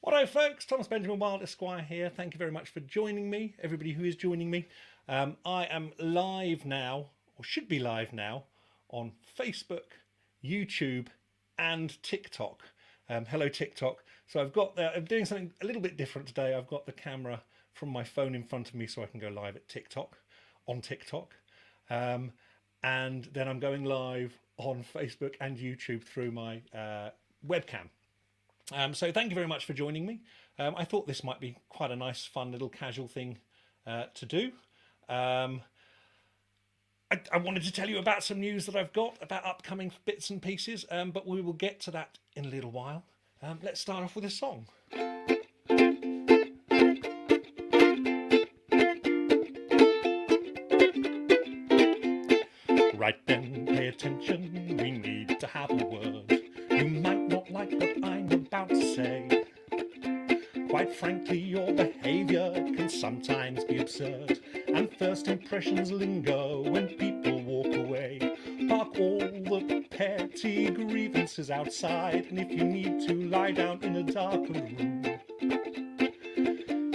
Hello folks, Thomas Benjamin Wild Esquire here. Thank you very much for joining me, everybody who is joining me. I am live now, or should be live now, on Facebook, YouTube and TikTok. Hello TikTok. So I'm doing something a little bit different today. I've got the camera from my phone in front of me so I can go live at TikTok, on TikTok. And then I'm going live on Facebook and YouTube through my webcam. So thank you very much for joining me. I thought this might be quite a nice, fun little casual thing to do. I wanted to tell you about some news that I've got about upcoming bits and pieces, but we will get to that in a little while. Let's start off with a song. Right then, pay attention, we need to have a word. You might not like what I'm about to say. Quite frankly, your behaviour can sometimes be absurd, and first impressions linger when people walk away. Park all the petty grievances outside, and if you need to, lie down in a darkened room.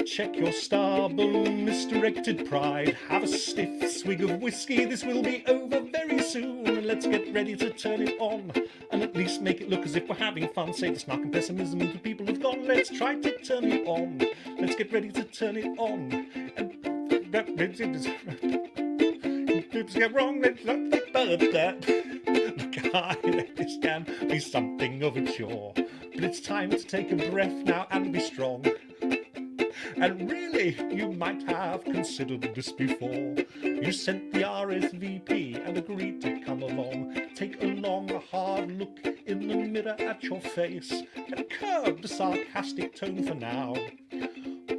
Check your stubborn, misdirected pride. Have a stiff swig of whiskey, this will be over very soon. And let's get ready to turn it on, and at least make it look as if we're having fun. Save the snark and pessimism to people who've gone. Let's try to turn it on. Let's get ready to turn it on. And if get wrong, let's not get that. Look, this can be something of a chore, but it's time to take a breath now and be strong. And really, you might have considered this before. You sent the RSVP and agreed to come along. Take a long, hard look in the mirror at your face and curb the sarcastic tone for now.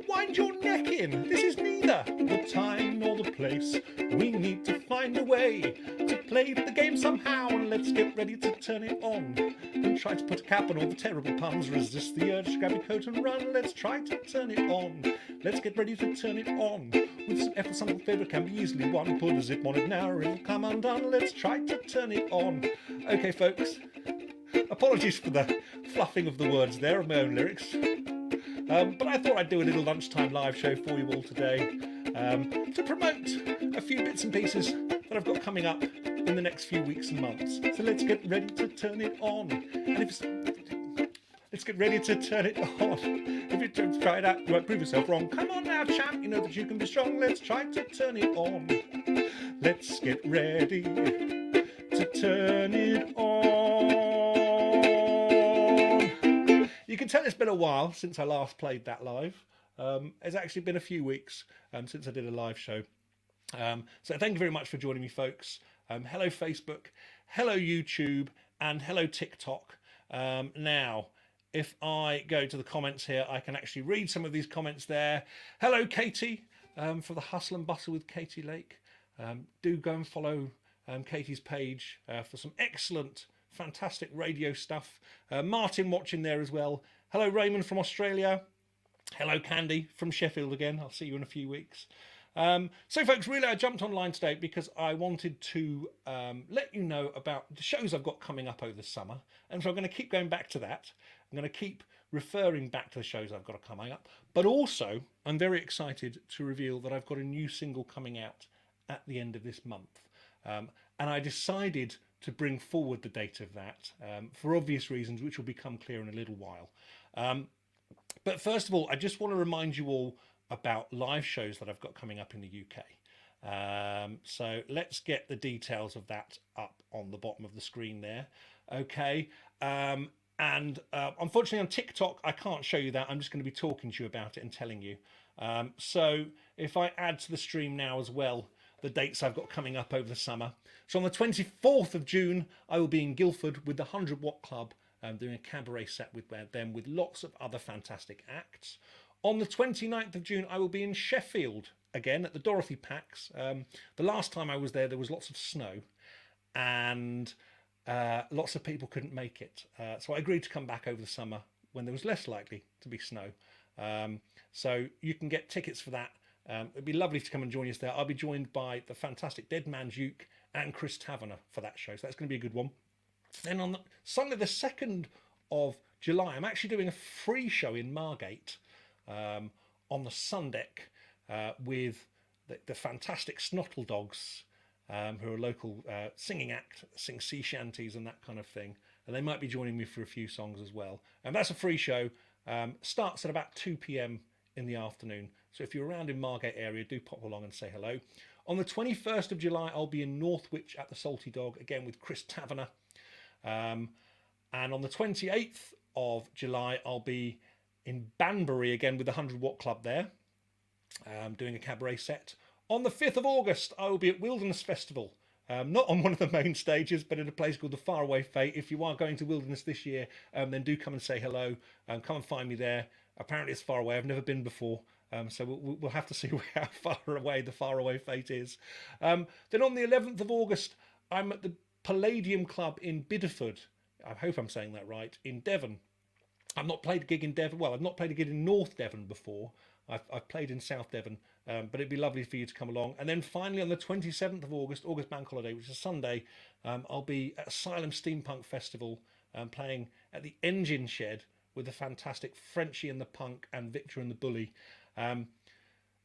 Wind your neck in, this is neither the time nor the place. We need to find a way to play the game somehow, and let's get ready to turn it on. And try to put a cap on all the terrible puns. Resist the urge to grab your coat and run. Let's try to turn it on. Let's get ready to turn it on. With some effort, some favourite can be easily won. Put a zip on it now or it'll come undone. Let's try to turn it on. Okay, folks. Apologies for the fluffing of the words there of my own lyrics. But I thought I'd do a little lunchtime live show for you all today to promote a few bits and pieces that I've got coming up in the next few weeks and months. So let's get ready to turn it on. And let's get ready to turn it on. If you try it out, you won't prove yourself wrong. Come on now, champ, you know that you can be strong. Let's try to turn it on. Let's get ready to turn it on. You can tell it's been a while since I last played that live. It's actually been a few weeks since I did a live show. So thank you very much for joining me, folks. Hello Facebook, hello YouTube, and hello TikTok. Now, if I go to the comments here, I can actually read some of these comments there. Hello Katie, for the Hustle and Bustle with Katie Lake. Do go and follow Katie's page for some excellent, fantastic radio stuff. Martin watching there as well. Hello Raymond from Australia. Hello Candy from Sheffield again. I'll see you in a few weeks. So folks, really I jumped online today because I wanted to let you know about the shows I've got coming up over the summer, and so I'm going to keep going back to that. I'm going to keep referring back to the shows I've got coming up, but also I'm very excited to reveal that I've got a new single coming out at the end of this month, and I decided to bring forward the date of that for obvious reasons which will become clear in a little while. But first of all, I just want to remind you all about live shows that I've got coming up in the UK. So let's get the details of that up on the bottom of the screen there. Okay. Unfortunately on TikTok, I can't show you that. I'm just going to be talking to you about it and telling you. So if I add to the stream now as well, the dates I've got coming up over the summer. So on the 24th of June, I will be in Guildford with the 100 Watt Club, doing a cabaret set with them with lots of other fantastic acts. On the 29th of June, I will be in Sheffield again at the Dorothy Packs. The last time I was there was lots of snow and lots of people couldn't make it. So I agreed to come back over the summer when there was less likely to be snow. So you can get tickets for that. It'd be lovely to come and join us there. I'll be joined by the fantastic Dead Man Duke and Chris Taverner for that show. So that's going to be a good one. Then on Sunday the 2nd of July, I'm actually doing a free show in Margate on the Sun Deck with the fantastic Snottle Dogs, who are a local singing act, sing sea shanties and that kind of thing. And they might be joining me for a few songs as well. And that's a free show. Starts at about 2 p.m. in the afternoon. So if you're around in Margate area, do pop along and say hello. On the 21st of July, I'll be in Northwich at the Salty Dog, again with Chris Taverner. And on the 28th of July, I'll be in Banbury again with the 100 Watt Club there, doing a cabaret set. On the 5th of August, I will be at Wilderness Festival. Not on one of the main stages, but in a place called the Faraway Fate. If you are going to Wilderness this year, then do come and say hello. Come and find me there. Apparently it's far away. I've never been before. So we'll have to see how far away the Faraway Fate is. Then on the 11th of August, I'm at the Palladium Club in Bideford. I hope I'm saying that right, in Devon. I've not played a gig in Devon. Well, I've not played a gig in North Devon before. I've played in South Devon, but it'd be lovely for you to come along. And then finally on the 27th of August, August Bank Holiday, which is Sunday, I'll be at Asylum Steampunk Festival, playing at the Engine Shed with the fantastic Frenchie and the Punk and Victor and the Bully.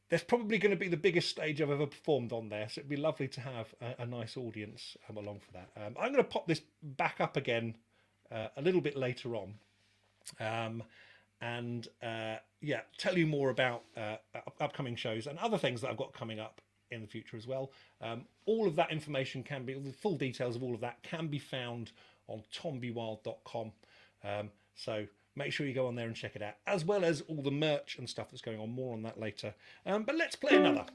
There's probably going to be the biggest stage I've ever performed on there, so it'd be lovely to have a nice audience along for that. I'm going to pop this back up again a little bit later on. Yeah, tell you more about upcoming shows and other things that I've got coming up in the future as well. All of that information can be, the full details of all of that can be found on tombywild.com. So make sure you go on there and check it out, as well as all the merch and stuff that's going on. More on that later. But let's play another.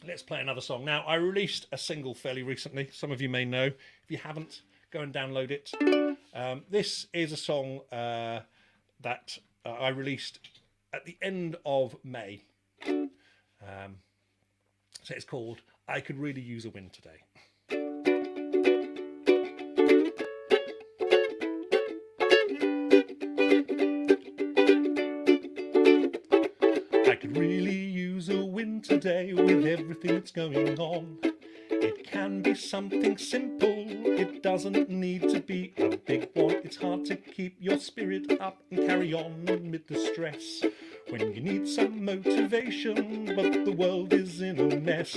Let's play another song. Now, I released a single fairly recently. Some of you may know. If you haven't, go and download it. This is a song that I released at the end of May. So it's called I Could Really Use a Win Today. I could really use a win today with everything that's going on. It can be something simple, it doesn't need to be a big one. It's hard to keep your spirit up and carry on amid the stress when you need some motivation, but the world is in a mess.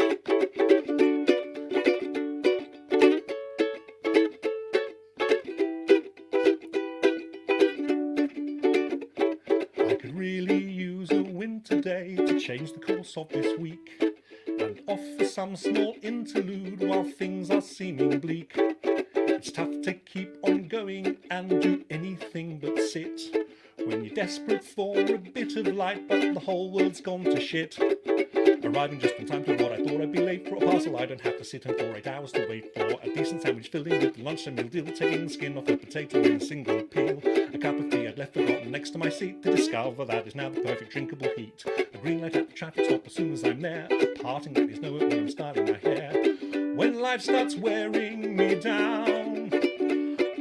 I could really use a win today to change the course of this week and offer some small interlude while things are seeming bleak. It's tough to keep on going and do anything but sit when you're desperate for a bit of light, but the whole world's gone to shit. Arriving just in time to what I thought I'd be late for a parcel I don't have to sit in for 8 hours to wait for. A decent sandwich filling with the lunchtime meal deal, taking the skin off a potato in a single peel. A cup of tea I'd left forgotten next to my seat to discover that is now the perfect drinkable heat. A green light at the traffic stop as soon as I'm there. A parting that is nowhere when I'm styling my hair. When life starts wearing me down,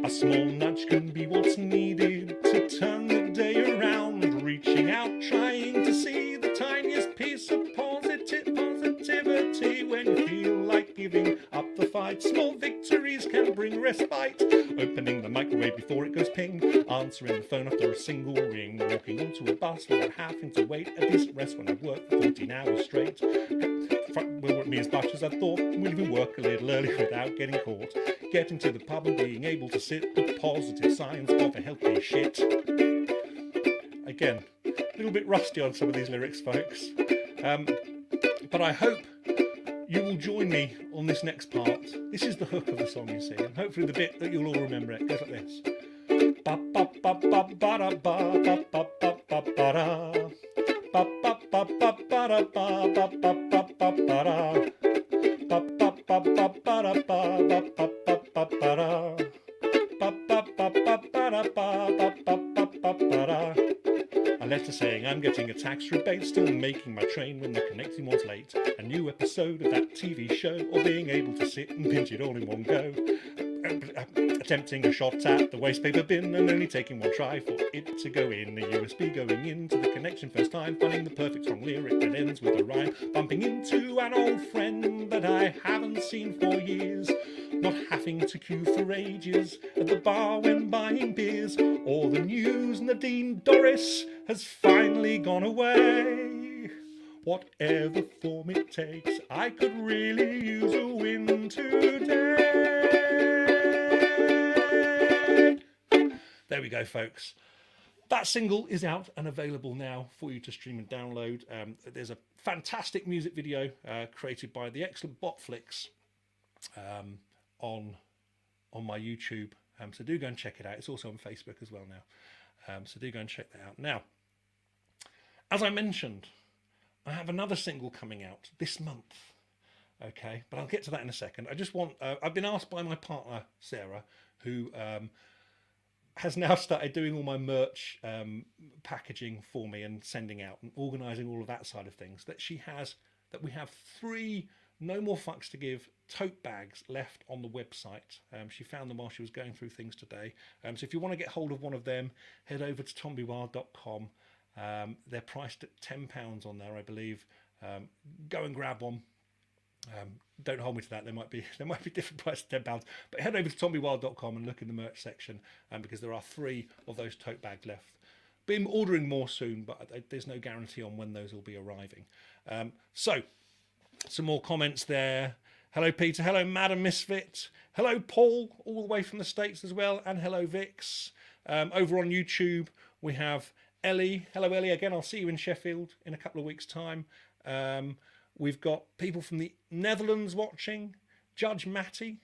a small nudge can be what's needed to turn the day around. Reaching out, trying to see the tiniest piece of positivity when you feel like giving up the fight. Small victories can bring respite. Opening the microwave before it goes ping. Answering the phone after a single ring. Walking onto a bus without having to wait. A decent rest when I've worked for 14 hours straight. Will work me as much as I thought. We'll even work a little early without getting caught. Getting to the pub and being able to sit. The positive signs of a healthy shit. Again, a little bit rusty on some of these lyrics, folks. But I hope you will join me on this next part. This is the hook of the song, you see, and hopefully the bit that you'll all remember it goes like this. Ba ba ba ba ba da ba ba ba ba ba ba da. Ba ba ba ba ba da ba ba ba ba ba ba da. Ba ba ba ba ba da ba ba ba ba ba ba da. Ba ba ba ba ba da ba ba ba ba ba ba da. A letter saying I'm getting a tax rebate, still making my train when the connecting one's late. A new episode of that TV show, or being able to sit and binge it all in one go. Attempting a shot at the waste paper bin and only taking one try for it to go in. A USB going into the connection first time, finding the perfect song lyric that ends with a rhyme. Bumping into an old friend that I haven't seen for years. Not having to queue for ages at the bar when buying beers. Or the news Nadine Dorris has finally gone away. Whatever form it takes, I could really use a win today. There we go, folks. That single is out and available now for you to stream and download. There's a fantastic music video created by the excellent Botflix on my YouTube. So do go and check it out. It's also on Facebook as well now. So do go and check that out. Now, as I mentioned, I have another single coming out this month. Okay, but I'll get to that in a second. I just want, I've been asked by my partner, Sarah, who has now started doing all my merch packaging for me and sending out and organising all of that side of things, that we have 3 No More Fucks to Give tote bags left on the website. She found them while she was going through things today. So if you want to get hold of one of them, head over to tombywild.com. They're priced at £10 on there, I believe. Go and grab one. Don't hold me to that. There might be different prices, £10. But head over to tombywild.com and look in the merch section, because there are 3 of those tote bags left. Been ordering more soon, but there's no guarantee on when those will be arriving. So some more comments there. Hello, Peter. Hello, Madam Misfit. Hello, Paul, all the way from the States as well. And hello, Vix. Over on YouTube, we have Ellie. Hello, Ellie. Again, I'll see you in Sheffield in a couple of weeks' time. We've got people from the Netherlands watching. Judge Matty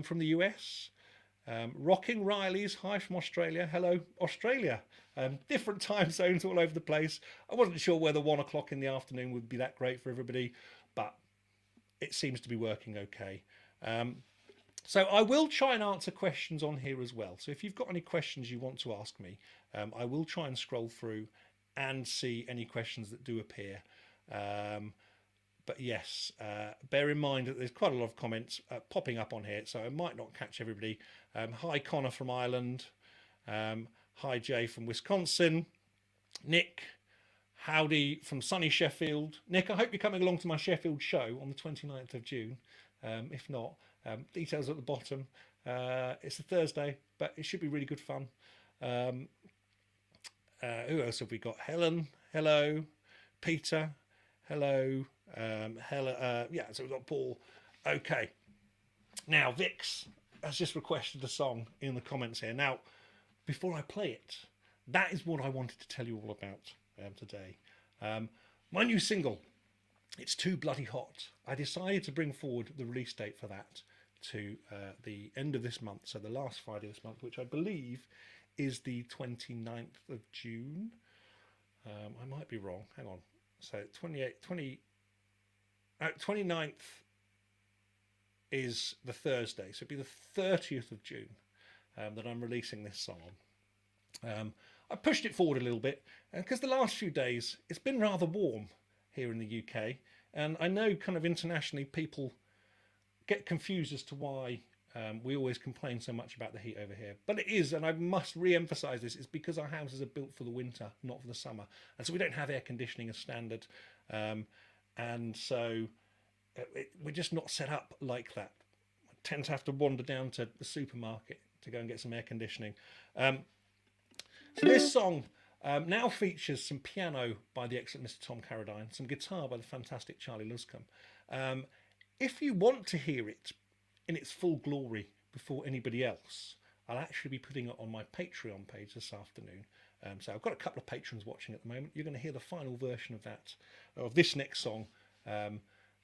from the US. Rocking Riley's. Hi from Australia. Hello, Australia. Different time zones all over the place. I wasn't sure whether 1 o'clock in the afternoon would be that great for everybody, but it seems to be working okay. So I will try and answer questions on here as well. So if you've got any questions you want to ask me, I will try and scroll through and see any questions that do appear. But yes, bear in mind that there's quite a lot of comments popping up on here, so I might not catch everybody. Hi, Connor from Ireland. Hi, Jay from Wisconsin. Nick, howdy from sunny Sheffield. Nick, I hope you're coming along to my Sheffield show on the 29th of June. If not, details at the bottom. It's a Thursday, but it should be really good fun. Who else have we got? Helen, hello. Peter, hello. Yeah, so we've got Paul. Okay. Now, Vix has just requested a song in the comments here. Now, before I play it, that is what I wanted to tell you all about today. My new single, It's Too Bloody Hot. I decided to bring forward the release date for that to the end of this month, so the last Friday of this month, which I believe is the 29th of June. I might be wrong. Hang on. So 29th is the Thursday, so it'd be the 30th of June that I'm releasing this song on. I pushed it forward a little bit because the last few days it's been rather warm here in the UK, and I know kind of internationally people get confused as to why we always complain so much about the heat over here. But it is, and I must re-emphasise this, it's because our houses are built for the winter, not for the summer. And so we don't have air conditioning as standard. And so we're just not set up like that. I tend to have to wander down to the supermarket to go and get some air conditioning. So this song now features some piano by the excellent Mr. Tom Carradine, some guitar by the fantastic Charlie Luscombe. If you want to hear it in its full glory before anybody else, I'll actually be putting it on my Patreon page this afternoon. So I've got a couple of patrons watching at the moment. You're going to hear the final version of this next song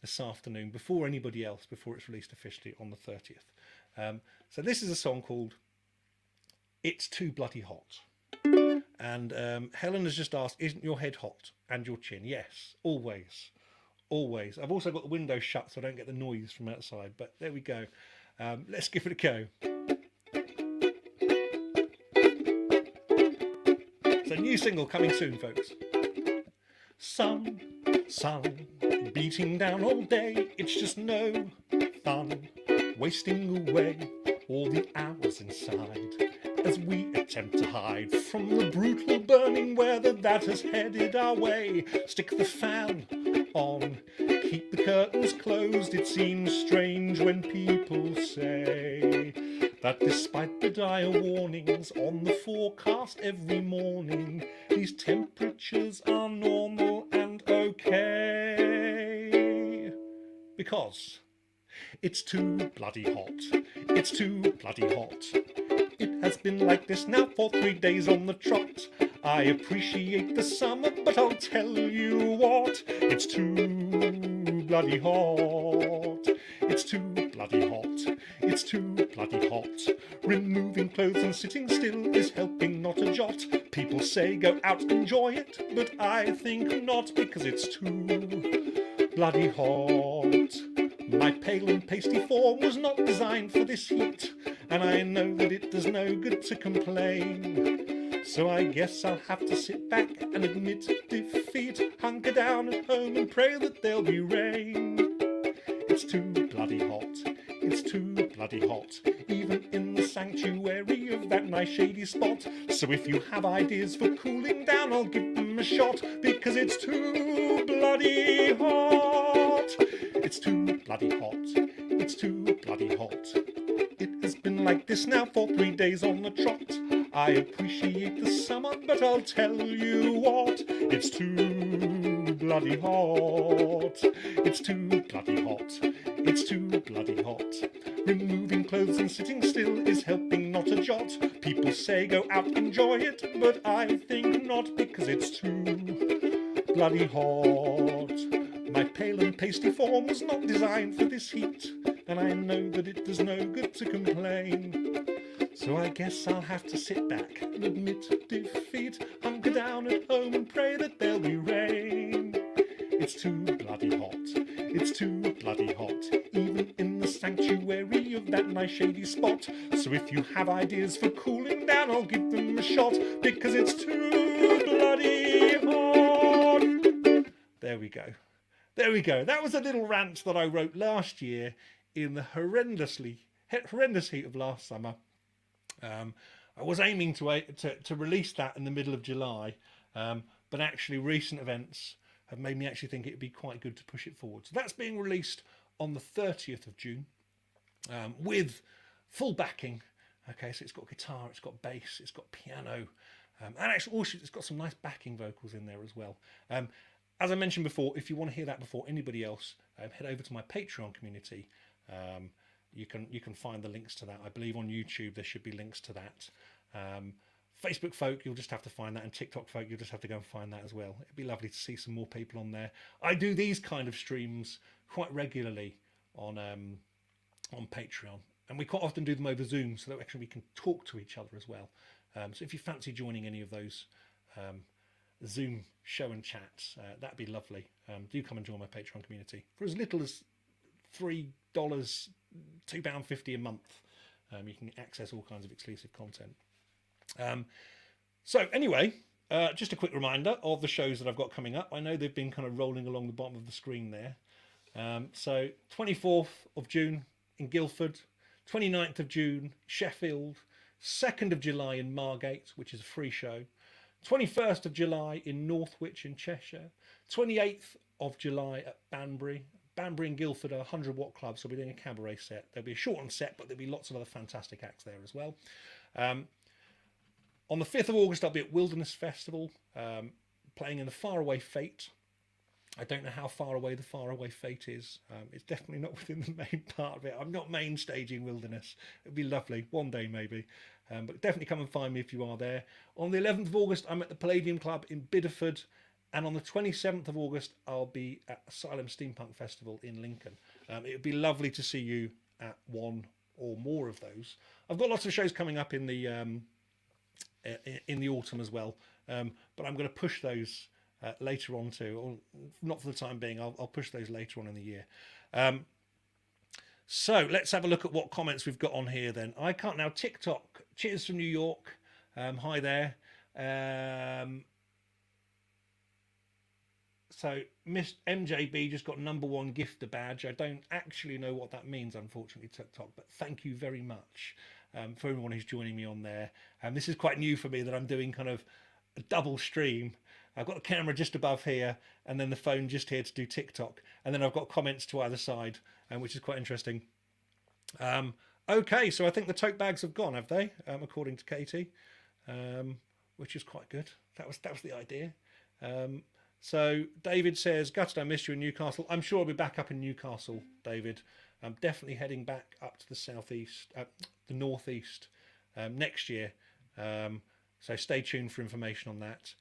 this afternoon before anybody else, before it's released officially on the 30th. So this is a song called It's Too Bloody Hot. And Helen has just asked, isn't your head hot and your chin? Yes, always. Always. I've also got the window shut so I don't get the noise from outside, but there we go. Let's give it a go. It's a new single coming soon, folks. Sun beating down all day, it's just no fun wasting away all the hours inside. as we attempt to hide from the brutal burning weather that has headed our way. Stick the fan on, keep the curtains closed. It seems strange when people say that despite the dire warnings on the forecast every morning, these temperatures are normal and okay. Because it's too bloody hot. It's too bloody hot. It has been like this now for 3 days on the trot. I appreciate the summer, but I'll tell you what, it's too bloody hot. It's too bloody hot. It's too bloody hot. Removing clothes and sitting still is helping not a jot. People say go out, enjoy it, but I think not, because it's too bloody hot. My pale and pasty form was not designed for this heat, and I know that it does no good to complain. So I guess I'll have to sit back and admit defeat, hunker down at home and pray that there'll be rain. It's too bloody hot. It's too bloody hot, even in the sanctuary of that nice shady spot. So if you have ideas for cooling down, I'll give them a shot, because it's too bloody hot. It's too bloody hot. It's too bloody hot. It has been like this now for 3 days on the trot. I appreciate the summer, but I'll tell you what, it's too bloody hot. It's too bloody hot. It's too bloody hot. Removing clothes and sitting still is helping not a jot. People say go out, enjoy it, but I think not, because it's too bloody hot. My pale and pasty form was not designed for this heat, and I know that it does no good to complain. So I guess I'll have to sit back and admit defeat, hunker down at home and pray that there'll be rain. It's too bloody hot. It's too bloody hot, even in the sanctuary of that nice shady spot. So if you have ideas for cooling down, I'll give them a shot, because it's too bloody hot. There we go. There we go. That was a little rant that I wrote last year in the horrendous heat of last summer. I was aiming to release that in the middle of July, but actually recent events have made me actually think it'd be quite good to push it forward. So that's being released on the 30th of June with full backing. Okay, so it's got guitar, it's got bass, it's got piano, and actually also it's got some nice backing vocals in there as well. As I mentioned before, if you want to hear that before anybody else, head over to my Patreon community. You can find the links to that. I believe on YouTube there should be links to that. Facebook folk, you'll just have to find that, and TikTok folk, you'll just have to go and find that as well. It'd be lovely to see some more people on there. I do these kind of streams quite regularly on Patreon, and we quite often do them over Zoom, so that actually we can talk to each other as well. So if you fancy joining any of those Zoom show and chats, that'd be lovely. Do come and join my Patreon community for as little as $3, £2.50 a month. You can access all kinds of exclusive content. So anyway, just a quick reminder of the shows that I've got coming up. I know they've been kind of rolling along the bottom of the screen there. So 24th of June in Guildford, 29th of June Sheffield, 2nd of July in Margate, which is a free show, 21st of July in Northwich in Cheshire, 28th of July at Banbury. Banbury and Guildford are 100 watt clubs, so we're doing a cabaret set. There'll be a shortened set, but there'll be lots of other fantastic acts there as well. On the 5th of August, I'll be at Wilderness Festival, playing in the Faraway Fate. I don't know how far away the Faraway Fate is. It's definitely not within the main part of it. I'm not main staging Wilderness. It'd be lovely, one day maybe. But definitely come and find me if you are there. On the 11th of August, I'm at the Palladium Club in Bideford. And on the 27th of August, I'll be at Asylum Steampunk Festival in Lincoln. It would be lovely to see you at one or more of those. I've got lots of shows coming up in the autumn as well, but I'm going to push those later on too, or not for the time being. I'll push those later on in the year. So let's have a look at what comments we've got on here then. I can't now. TikTok. Cheers from New York. Hi there. So Miss MJB just got #1 gifter badge. I don't actually know what that means, unfortunately, TikTok, but thank you very much. for everyone who's joining me on there. This is quite new for me, that I'm doing kind of a double stream. I've got the camera just above here and then the phone just here to do TikTok. And then I've got comments to either side, which is quite interesting. Okay, so I think the tote bags have gone, have they? According to Katie, which is quite good. That was the idea. So David says, gutted I missed you in Newcastle. I'm sure I'll be back up in Newcastle, David. I'm definitely heading back up to the southeast, the northeast next year. So stay tuned for information on that.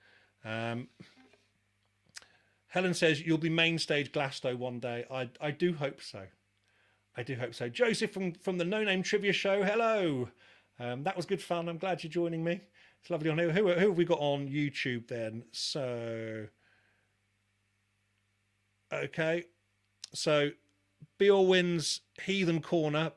Helen says, you'll be main stage Glasto one day. I do hope so. I do hope so. Joseph from the No Name Trivia Show. Hello. That was good fun. I'm glad you're joining me. It's lovely on here. Who have we got on YouTube then? So, okay. So, Beowyn's Heathen Corner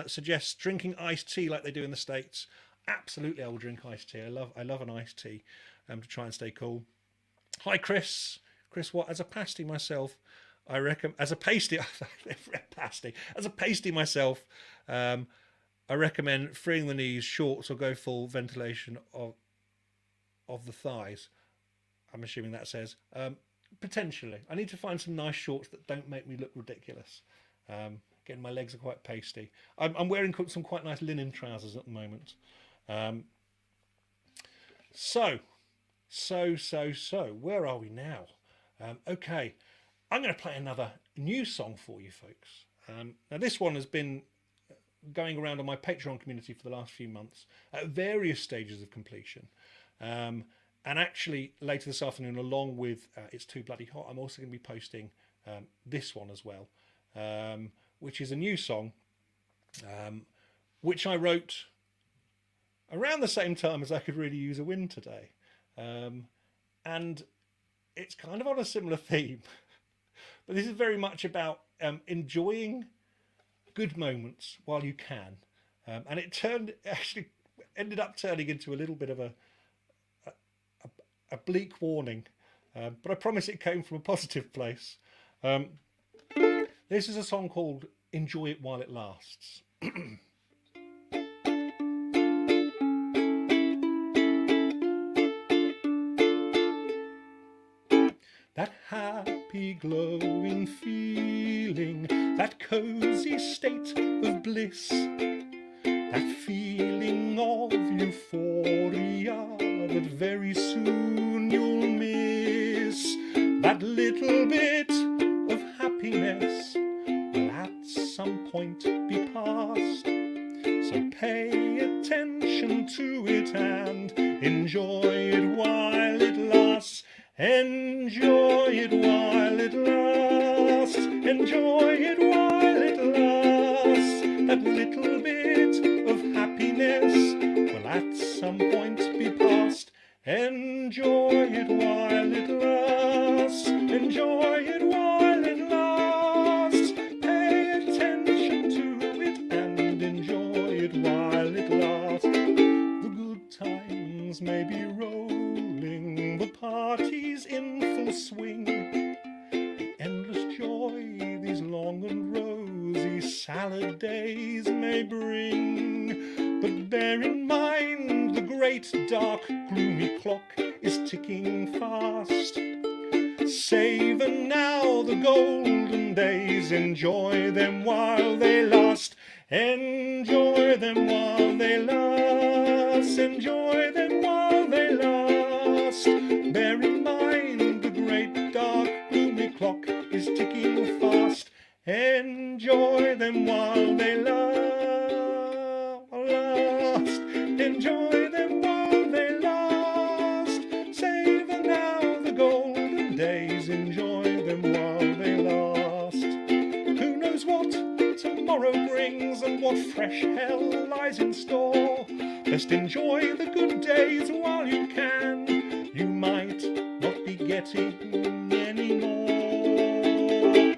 suggests drinking iced tea like they do in the States. Absolutely, I will drink iced tea. I love an iced tea to try and stay cool. Hi, Chris. Chris, what? As a pasty myself, I reckon, as a pasty, as a pasty myself, I recommend freeing the knees, shorts, or go full ventilation of the thighs. I'm assuming that says. Potentially. I need to find some nice shorts that don't make me look ridiculous. Again, my legs are quite pasty. I'm wearing some quite nice linen trousers at the moment. So, where are we now? Okay, I'm going to play another new song for you folks. Now this one has been going around on my Patreon community for the last few months at various stages of completion. And actually later this afternoon, along with It's Too Bloody Hot, I'm also going to be posting this one as well, which is a new song, which I wrote around the same time as I could really use a win today. And it's kind of on a similar theme, but this is very much about enjoying good moments while you can. And it actually ended up turning into a little bit of a bleak warning, but I promise it came from a positive place. This is a song called Enjoy It While It Lasts. That happy, glowing feeling, that cozy state of bliss, that feeling of euphoria that very soon you'll miss, that little bit of happiness will at some point be past. So pay attention to it and enjoy it while it lasts. Enjoy it while it lasts. Enjoy it while it lasts. That little bit of happiness will at some point be past. Enjoy it while it lasts. Enjoy it while it lasts. Pay attention to it and enjoy it while it lasts. The good times may be rolling, the party's in full swing. The endless joy these long and rosy salad days may bring. But bear in mind the great dark gloomy clock is ticking fast. Savor now the golden days, enjoy them while they last. Enjoy them while they last. Enjoy them while they last. Bear in mind the great dark gloomy clock is ticking fast. Enjoy them while they last. Enjoy them while they last. Savor now the golden days, enjoy them while they last. Who knows what tomorrow brings and what fresh hell lies in store? Just enjoy the good days while you can. You might not be getting any more.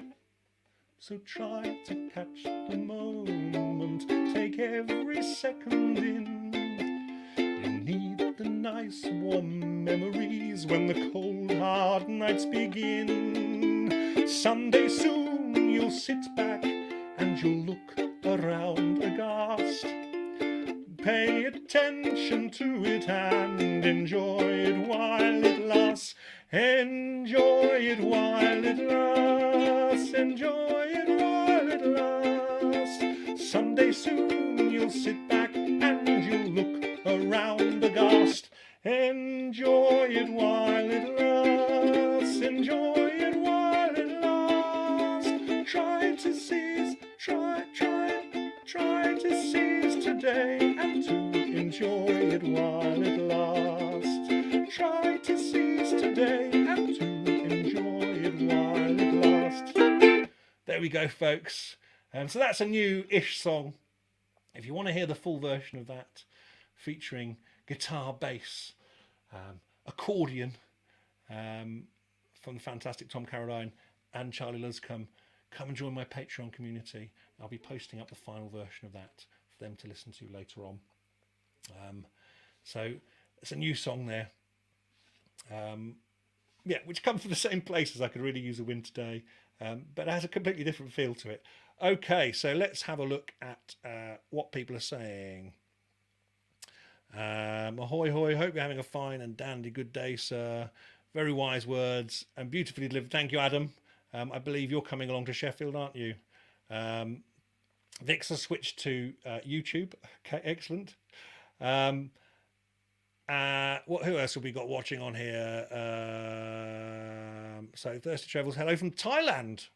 So try to catch the moment, take every second in. You need the nice warm memories when the cold hard nights begin. Someday soon you'll sit back and you'll look around aghast. and enjoy it while it lasts. Enjoy it while it lasts. Enjoy it while it lasts. Someday soon you'll sit back and you'll look around aghast. Enjoy it while it lasts. Enjoy it while it lasts. Try to seize today and to enjoy it while it lasts. Try to seize today and to enjoy it while it lasts. There we go, folks. So that's a new-ish song. If you want to hear the full version of that, featuring guitar, bass, accordion from the fantastic Tom Caroline and Charlie Luscombe, come and join my Patreon community. I'll be posting up the final version of that for them to listen to later on. So it's a new song there. Yeah, which comes from the same place as I Could Really Use a Winter Day, but it has a completely different feel to it. Okay, so let's have a look at what people are saying. Ahoy hoy, hope you're having a fine and dandy good day, sir. Very wise words and beautifully delivered. Thank you, Adam. I believe you're coming along to Sheffield, aren't you? Vix has switched to YouTube. Okay, excellent. Who else have we got watching on here? So Thirsty Travels, hello from Thailand.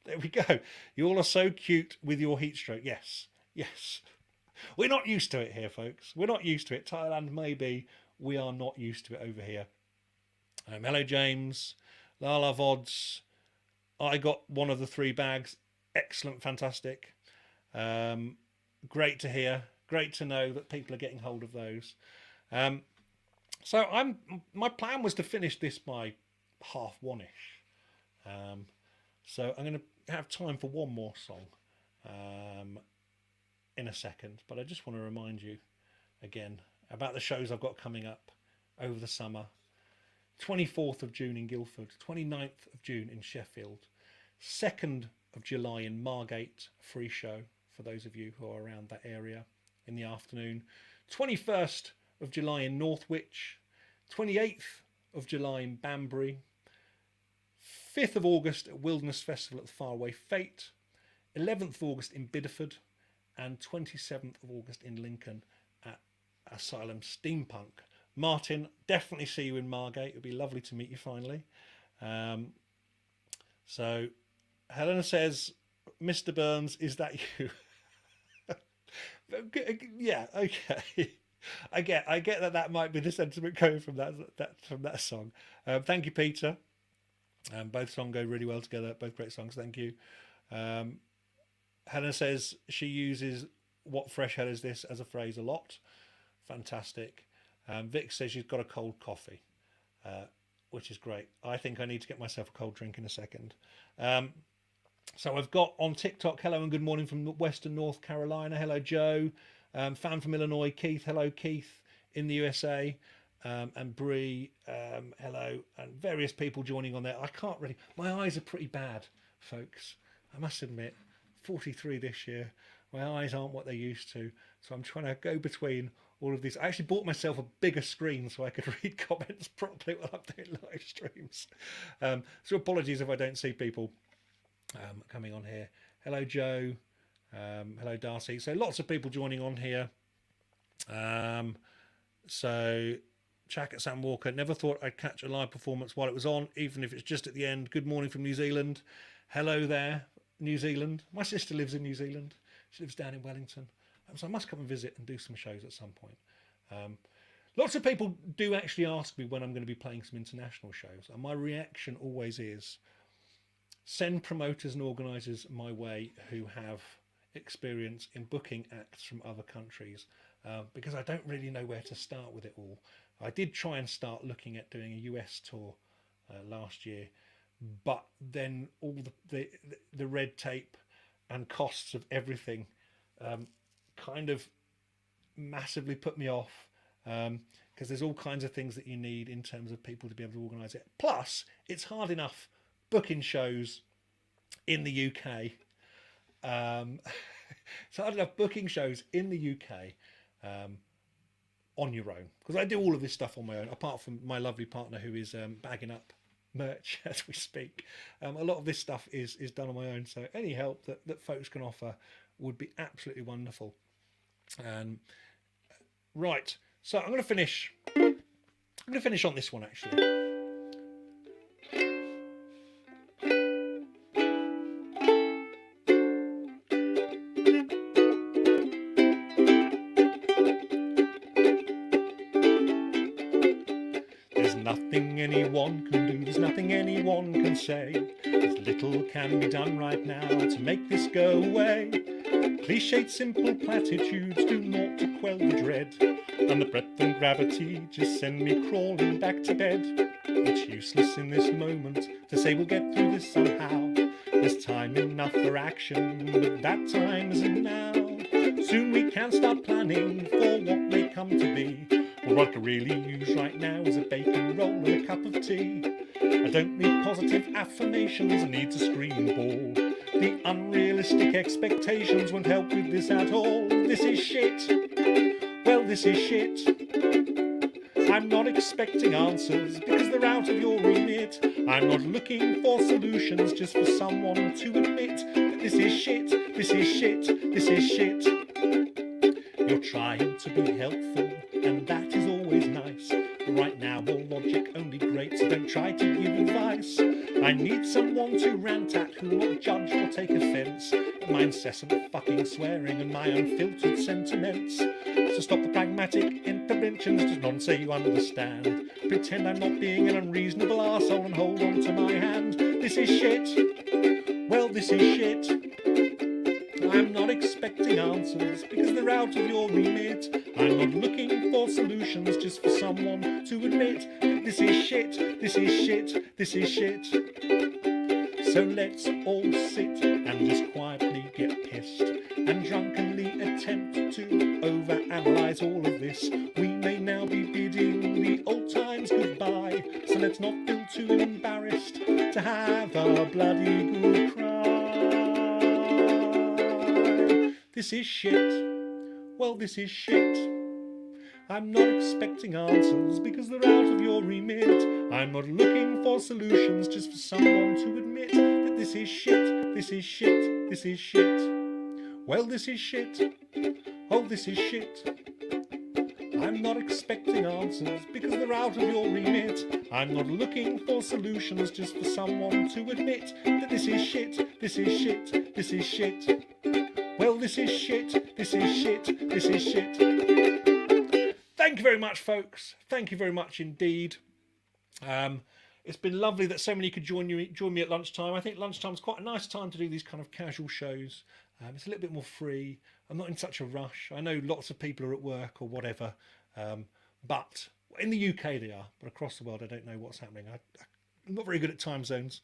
There we go. You all are so cute with your heat stroke. Yes, yes. We're not used to it here, folks. We're not used to it. Thailand, maybe. We are not used to it over here. Hello, James. Lala Vods. I got one of the 3 bags. Excellent, fantastic. Great to hear. Great to know that people are getting hold of those. So my plan was to finish this by 1:30-ish. So I'm going to have time for one more song in a second. But I just want to remind you again about the shows I've got coming up over the summer. 24th of June in Guildford, 29th of June in Sheffield, 2nd of July in Margate, free show for those of you who are around that area in the afternoon, 21st of July in Northwich, 28th of July in Banbury, 5th of August at Wilderness Festival at the Faraway Fete, 11th of August in Bideford, and 27th of August in Lincoln at Asylum Steampunk. Martin, definitely see you in Margate. It would be lovely to meet you finally. So Helena says, Mr. Burns, is that you? Yeah, okay. I get that might be the sentiment coming from that song. Thank you, Peter. Both songs go really well together. Both great songs. Thank you. Helena says she uses "what fresh hell is this" as a phrase a lot. Fantastic. Vic says she's got a cold coffee, which is great. I think I need to get myself a cold drink in a second. So I've got on TikTok, hello and good morning from Western North Carolina. Hello, Joe. Fan from Illinois, Keith. Hello, Keith in the USA. And Bree, hello. And various people joining on there. I can't really... My eyes are pretty bad, folks. I must admit, 43 this year. My eyes aren't what they used to. So I'm trying to go between all of these. I actually bought myself a bigger screen so I could read comments properly while I'm doing live streams. So apologies if I don't see people coming on here. Hello, Joe. Hello, Darcy. So lots of people joining on here. So Jack at Sam Walker. Never thought I'd catch a live performance while it was on, even if it's just at the end. Good morning from New Zealand. Hello there, New Zealand. My sister lives in New Zealand. She lives down in Wellington. So I must come and visit and do some shows at some point. Lots of people do actually ask me when I'm going to be playing some international shows. And my reaction always is, send promoters and organisers my way who have experience in booking acts from other countries, because I don't really know where to start with it all. I did try and start looking at doing a US tour last year, but then all the red tape and costs of everything kind of massively put me off, because there's all kinds of things that you need in terms of people to be able to organise it. Plus, it's hard enough booking shows in the UK. It's hard enough booking shows in the UK on your own, because I do all of this stuff on my own, apart from my lovely partner who is bagging up merch as we speak. A lot of this stuff is done on my own, so any help that folks can offer would be absolutely wonderful. Right, so I'm going to finish on this one actually. There's nothing anyone can do, there's nothing anyone can say. As little can be done right now to make this go away. Cliched simple platitudes do naught to quell the dread, and the breadth and gravity just send me crawling back to bed. It's useless in this moment to say we'll get through this somehow. There's time enough for action, but that time isn't now. Soon we can start planning for what may come to be. Well, what I could really use right now is a bacon roll and a cup of tea. I don't need positive affirmations, I need to scream ball. The unrealistic expectations won't help with this at all. This is shit. Well, this is shit. I'm not expecting answers because they're out of your remit. I'm not looking for solutions, just for someone to admit that this is shit, this is shit, this is shit. You're trying to be helpful, and that is always nice. But right now, all logic only grates, so don't try to give advice. I need someone to rant at who will not judge or take offence at my incessant fucking swearing and my unfiltered sentiments. So stop the pragmatic interventions, just not say you understand. Pretend I'm not being an unreasonable arsehole and hold on to my hand. This is shit. Well, this is shit. I'm not expecting answers because they're out of your remit. I'm not looking for solutions, just for someone to admit that this is shit, this is shit, this is shit. So let's all sit and just quietly get pissed and drunkenly attempt to overanalyze all of this. We may now be bidding the old times goodbye, so let's not feel too embarrassed to have a bloody good cry. This is shit. Well, this is shit. I'm not expecting answers because they're out of your remit. I'm not looking for solutions, just for someone to admit that this is shit, this is shit, this is shit. Well, this is shit. Oh, this is shit. I'm not expecting answers because they're out of your remit. I'm not looking for solutions, just for someone to admit that this is shit, this is shit, this is shit. Well, this is shit, this is shit, this is shit. Thank you very much, folks. Thank you very much indeed. It's been lovely that so many could join me at lunchtime. I think lunchtime's quite a nice time to do these kind of casual shows. It's a little bit more free. I'm not in such a rush. I know lots of people are at work or whatever, but in the UK they are. But across the world, I don't know what's happening. I'm not very good at time zones.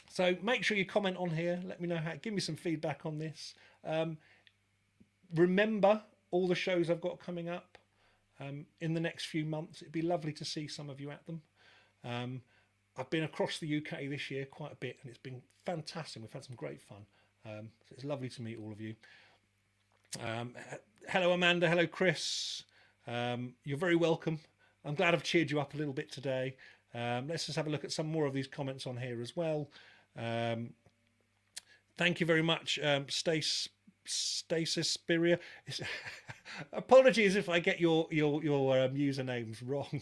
So make sure you comment on here. Let me know give me some feedback on this. Remember all the shows I've got coming up in the next few months. It'd be lovely to see some of you at them. I've been across the UK this year quite a bit, and it's been fantastic. We've had some great fun. So it's lovely to meet all of you. Hello, Amanda. Hello, Chris. You're very welcome. I'm glad I've cheered you up a little bit today. Let's just have a look at some more of these comments on here as well. Thank you very much, Stasis Spiria. Apologies if I get your usernames wrong.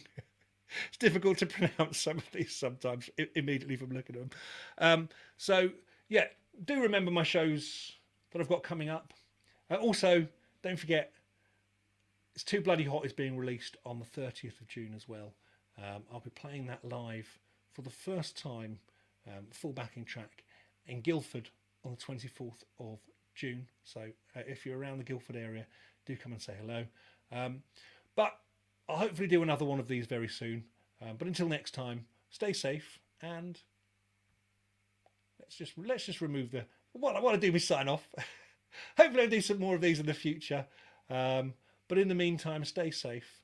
It's difficult to pronounce some of these sometimes immediately from looking at them. So yeah, do remember my shows that I've got coming up. Also, don't forget, It's Too Bloody Hot is being released on the 30th of June as well. I'll be playing that live for the first time, full backing track in Guildford on the 24th of June. So if you're around the Guildford area, do come and say hello. But I'll hopefully do another one of these very soon. But until next time, stay safe, and let's just remove the what I want to do is sign off. Hopefully I'll do some more of these in the future. But in the meantime, stay safe.